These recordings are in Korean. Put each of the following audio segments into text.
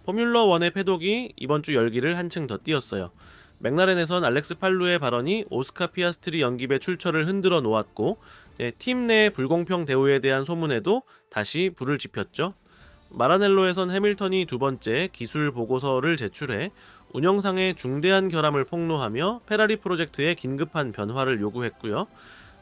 포뮬러1의 패독이 이번 주 열기를 한층 더 띄었어요. 맥라렌에선 알렉스 팔루의 발언이 오스카 피아스트리 영입의 출처를 흔들어 놓았고, 팀 내 불공평 대우에 대한 소문에도 다시 불을 지폈죠. 마라넬로에선 해밀턴이 두 번째 기술 보고서를 제출해 운영상의 중대한 결함을 폭로하며 페라리 프로젝트의 긴급한 변화를 요구했고요.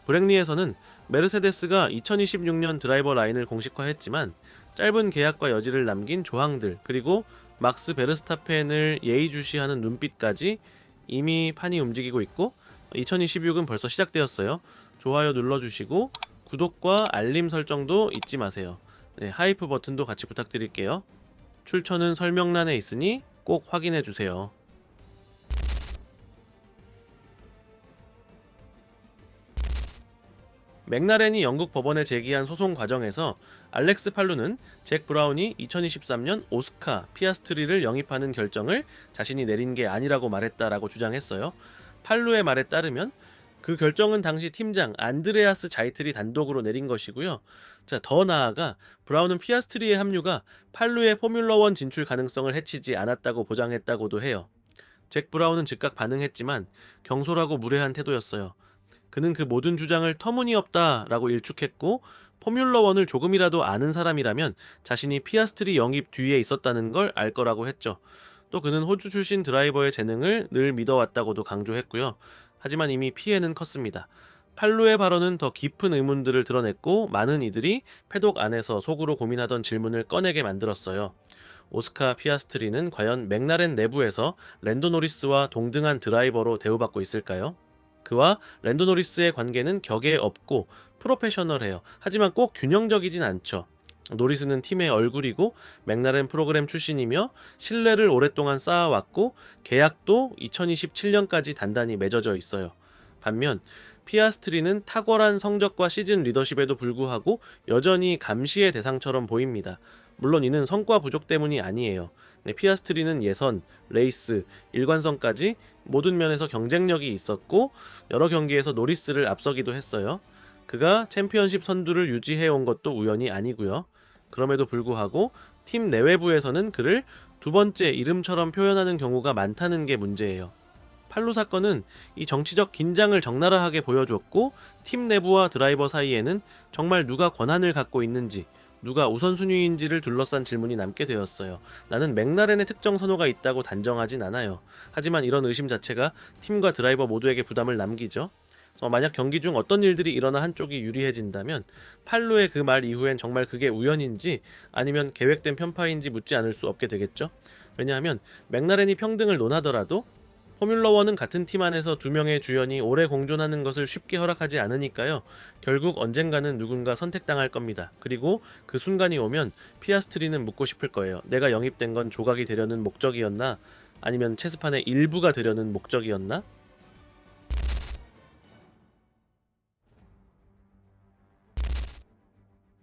브랭리에서는 메르세데스가 2026년 드라이버 라인을 공식화했지만 짧은 계약과 여지를 남긴 조항들, 그리고 막스 베르스타펜을 예의주시하는 눈빛까지 이미 판이 움직이고 있고, 2026은 벌써 시작되었어요. 좋아요 눌러주시고 구독과 알림 설정도 잊지 마세요. 네, 하이프 버튼도 같이 부탁드릴게요. 출처는 설명란에 있으니 꼭 확인해주세요. 맥라렌이 영국 법원에 제기한 소송 과정에서 알렉스 팔루는 잭 브라운이 2023년 오스카 피아스트리를 영입하는 결정을 자신이 내린 게 아니라고 말했다라고 주장했어요. 팔루의 말에 따르면 그 결정은 당시 팀장 안드레아스 자이틀이 단독으로 내린 것이고요. 자, 더 나아가 브라운은 피아스트리의 합류가 팔루의 포뮬러1 진출 가능성을 해치지 않았다고 보장했다고도 해요. 잭 브라운은 즉각 반응했지만 경솔하고 무례한 태도였어요. 그는 그 모든 주장을 터무니없다라고 일축했고, 포뮬러1을 조금이라도 아는 사람이라면 자신이 피아스트리 영입 뒤에 있었다는 걸 알 거라고 했죠. 또 그는 호주 출신 드라이버의 재능을 늘 믿어왔다고도 강조했고요. 하지만 이미 피해는 컸습니다. 팔루의 발언은 더 깊은 의문들을 드러냈고, 많은 이들이 패독 안에서 속으로 고민하던 질문을 꺼내게 만들었어요. 오스카 피아스트리는 과연 맥라렌 내부에서 랜도 노리스와 동등한 드라이버로 대우받고 있을까요? 그와 랜도 노리스의 관계는 격에 없고 프로페셔널해요. 하지만 꼭 균형적이진 않죠. 노리스는 팀의 얼굴이고 맥라렌 프로그램 출신이며 신뢰를 오랫동안 쌓아왔고 계약도 2027년까지 단단히 맺어져 있어요. 반면 피아스트리는 탁월한 성적과 시즌 리더십에도 불구하고 여전히 감시의 대상처럼 보입니다. 물론 이는 성과 부족 때문이 아니에요. 피아스트리는 예선, 레이스, 일관성까지 모든 면에서 경쟁력이 있었고 여러 경기에서 노리스를 앞서기도 했어요. 그가 챔피언십 선두를 유지해온 것도 우연이 아니고요. 그럼에도 불구하고 팀 내외부에서는 그를 두 번째 이름처럼 표현하는 경우가 많다는 게 문제예요. 팔루 사건은 이 정치적 긴장을 적나라하게 보여줬고, 팀 내부와 드라이버 사이에는 정말 누가 권한을 갖고 있는지, 누가 우선순위인지를 둘러싼 질문이 남게 되었어요. 나는 맥라렌의 특정 선호가 있다고 단정하진 않아요. 하지만 이런 의심 자체가 팀과 드라이버 모두에게 부담을 남기죠. 만약 경기 중 어떤 일들이 일어나 한쪽이 유리해진다면 팔루의 그 말 이후엔 정말 그게 우연인지 아니면 계획된 편파인지 묻지 않을 수 없게 되겠죠. 왜냐하면 맥라렌이 평등을 논하더라도 포뮬러1은 같은 팀 안에서 두 명의 주연이 오래 공존하는 것을 쉽게 허락하지 않으니까요. 결국 언젠가는 누군가 선택당할 겁니다. 그리고 그 순간이 오면 피아스트리는 묻고 싶을 거예요. 내가 영입된 건 조각이 되려는 목적이었나? 아니면 체스판의 일부가 되려는 목적이었나?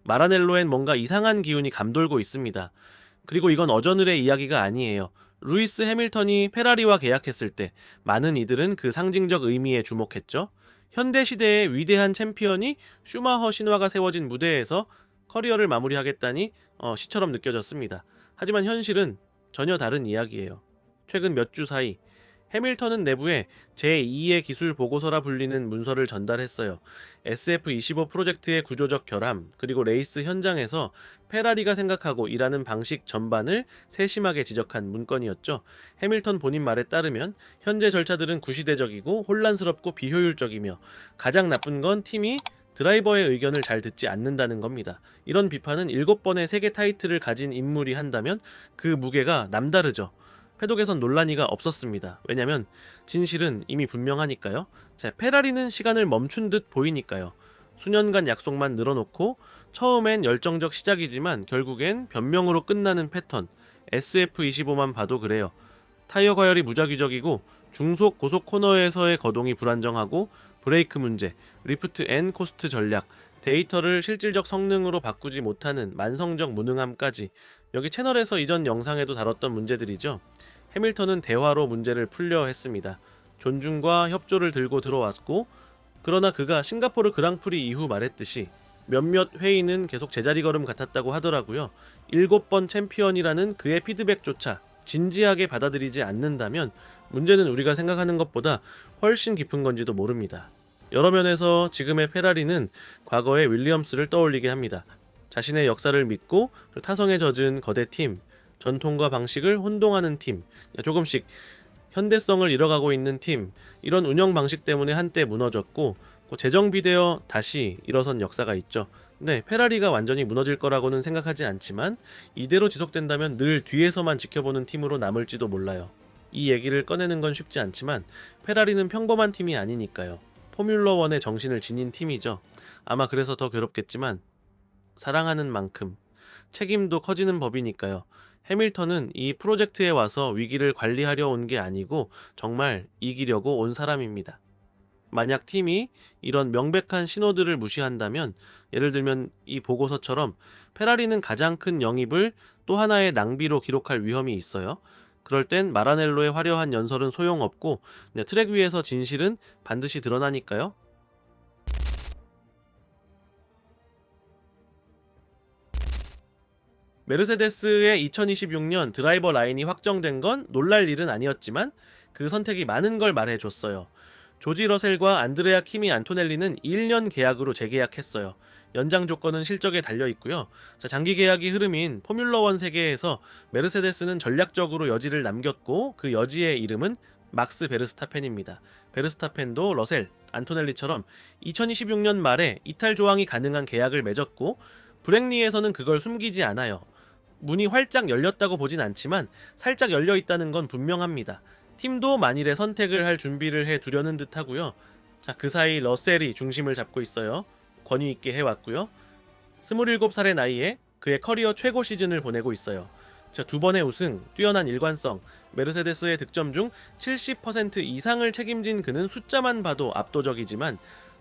마라넬로엔 뭔가 이상한 기운이 감돌고 있습니다. 그리고 이건 어저늘의 이야기가 아니에요. 루이스 해밀턴이 페라리와 계약했을 때 많은 이들은 그 상징적 의미에 주목했죠. 현대시대의 위대한 챔피언이 슈마허 신화가 세워진 무대에서 커리어를 마무리하겠다니 시처럼 느껴졌습니다. 하지만 현실은 전혀 다른 이야기예요. 최근 몇 주 사이 해밀턴은 내부에 제2의 기술 보고서라 불리는 문서를 전달했어요. SF25 프로젝트의 구조적 결함, 그리고 레이스 현장에서 페라리가 생각하고 일하는 방식 전반을 세심하게 지적한 문건이었죠. 해밀턴 본인 말에 따르면 현재 절차들은 구시대적이고 혼란스럽고 비효율적이며 가장 나쁜 건 팀이 드라이버의 의견을 잘 듣지 않는다는 겁니다. 이런 비판은 7번의 세계 타이틀을 가진 인물이 한다면 그 무게가 남다르죠. 패독에선 논란이가 없었습니다. 왜냐면 진실은 이미 분명하니까요. 자, 페라리는 시간을 멈춘 듯 보이니까요. 수년간 약속만 늘어놓고 처음엔 열정적 시작이지만 결국엔 변명으로 끝나는 패턴. SF25만 봐도 그래요. 타이어 과열이 무작위적이고 중속 고속 코너에서의 거동이 불안정하고 브레이크 문제, 리프트 앤 코스트 전략, 데이터를 실질적 성능으로 바꾸지 못하는 만성적 무능함까지 여기 채널에서 이전 영상에도 다뤘던 문제들이죠. 해밀턴은 대화로 문제를 풀려 했습니다. 존중과 협조를 들고 들어왔고, 그러나 그가 싱가포르 그랑프리 이후 말했듯이 몇몇 회의는 계속 제자리 걸음 같았다고 하더라고요. 7번 챔피언이라는 그의 피드백조차 진지하게 받아들이지 않는다면 문제는 우리가 생각하는 것보다 훨씬 깊은 건지도 모릅니다. 여러 면에서 지금의 페라리는 과거의 윌리엄스를 떠올리게 합니다. 자신의 역사를 믿고 타성에 젖은 거대 팀, 전통과 방식을 혼동하는 팀, 조금씩 현대성을 잃어가고 있는 팀, 이런 운영 방식 때문에 한때 무너졌고 재정비되어 다시 일어선 역사가 있죠. 네, 페라리가 완전히 무너질 거라고는 생각하지 않지만 이대로 지속된다면 늘 뒤에서만 지켜보는 팀으로 남을지도 몰라요. 이 얘기를 꺼내는 건 쉽지 않지만 페라리는 평범한 팀이 아니니까요. 포뮬러1의 정신을 지닌 팀이죠. 아마 그래서 더 괴롭겠지만 사랑하는 만큼 책임도 커지는 법이니까요. 해밀턴은 이 프로젝트에 와서 위기를 관리하려 온 게 아니고 정말 이기려고 온 사람입니다. 만약 팀이 이런 명백한 신호들을 무시한다면, 예를 들면 이 보고서처럼 페라리는 가장 큰 영입을 또 하나의 낭비로 기록할 위험이 있어요. 그럴 땐 마라넬로의 화려한 연설은 소용없고 트랙 위에서 진실은 반드시 드러나니까요. 메르세데스의 2026년 드라이버 라인이 확정된 건 놀랄 일은 아니었지만 그 선택이 많은 걸 말해줬어요. 조지 러셀과 안드레아 키미 안토넬리는 1년 계약으로 재계약했어요. 연장 조건은 실적에 달려있고요. 장기 계약이 흐름인 포뮬러1 세계에서 메르세데스는 전략적으로 여지를 남겼고 그 여지의 이름은 막스 베르스타펜입니다. 베르스타펜도 러셀, 안토넬리처럼 2026년 말에 이탈 조항이 가능한 계약을 맺었고 브랭리에서는 그걸 숨기지 않아요. 문이 활짝 열렸다고 보진 않지만 살짝 열려있다는 건 분명합니다. 팀도 만일에 선택을 할 준비를 해 두려는 듯 하고요. 그 사이 러셀이 중심을 잡고 있어요. 권위 있게 해왔고요. 27살의 나이에 그의 커리어 최고 시즌을 보내고 있어요. 두 번의 우승, 뛰어난 일관성, 메르세데스의 득점 중 70% 이상을 책임진 그는 숫자만 봐도 압도적이지만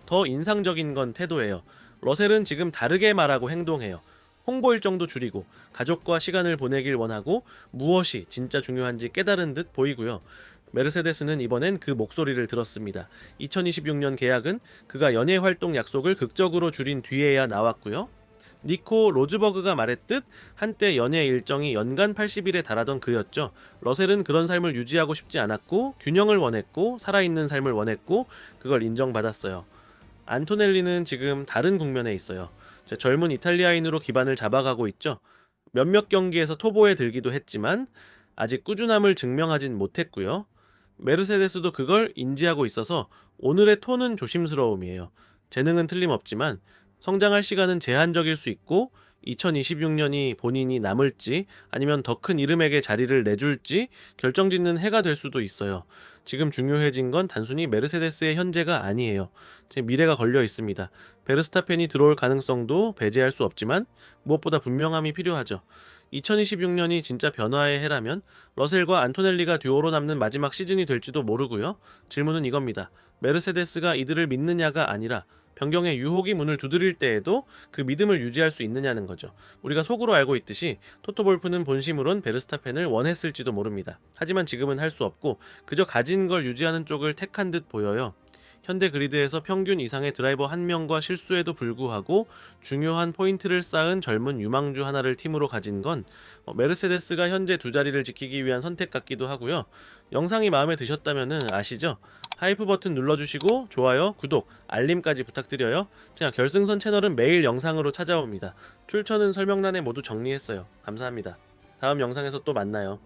더 인상적인 건 태도예요. 러셀은 지금 다르게 말하고 행동해요. 홍보 일정도 줄이고 가족과 시간을 보내길 원하고 무엇이 진짜 중요한지 깨달은 듯 보이고요. 메르세데스는 이번엔 그 목소리를 들었습니다. 2026년 계약은 그가 연예 활동 약속을 극적으로 줄인 뒤에야 나왔고요. 니코 로즈버그가 말했듯 한때 연예 일정이 연간 80일에 달하던 그였죠. 러셀은 그런 삶을 유지하고 싶지 않았고 균형을 원했고 살아있는 삶을 원했고 그걸 인정받았어요. 안토넬리는 지금 다른 국면에 있어요. 젊은 이탈리아인으로 기반을 잡아가고 있죠. 몇몇 경기에서 토보에 들기도 했지만 아직 꾸준함을 증명하진 못했고요. 메르세데스도 그걸 인지하고 있어서 오늘의 톤은 조심스러움이에요. 재능은 틀림없지만 성장할 시간은 제한적일 수 있고 2026년이 본인이 남을지 아니면 더 큰 이름에게 자리를 내줄지 결정짓는 해가 될 수도 있어요. 지금 중요해진 건 단순히 메르세데스의 현재가 아니에요. 제 미래가 걸려 있습니다. 베르스타펜이 들어올 가능성도 배제할 수 없지만 무엇보다 분명함이 필요하죠. 2026년이 진짜 변화의 해라면 러셀과 안토넬리가 듀오로 남는 마지막 시즌이 될지도 모르고요. 질문은 이겁니다. 메르세데스가 이들을 믿느냐가 아니라 변경의 유혹이 문을 두드릴 때에도 그 믿음을 유지할 수 있느냐는 거죠. 우리가 속으로 알고 있듯이 토토볼프는 본심으론 베르스타펜을 원했을지도 모릅니다. 하지만 지금은 할 수 없고 그저 가진 걸 유지하는 쪽을 택한 듯 보여요. 현대 그리드에서 평균 이상의 드라이버 1명과 실수에도 불구하고 중요한 포인트를 쌓은 젊은 유망주 하나를 팀으로 가진 건 메르세데스가 현재 두 자리를 지키기 위한 선택 같기도 하고요. 영상이 마음에 드셨다면 아시죠? 하이프 버튼 눌러주시고 좋아요, 구독, 알림까지 부탁드려요. 제가 결승선 채널은 매일 영상으로 찾아옵니다. 출처는 설명란에 모두 정리했어요. 감사합니다. 다음 영상에서 또 만나요.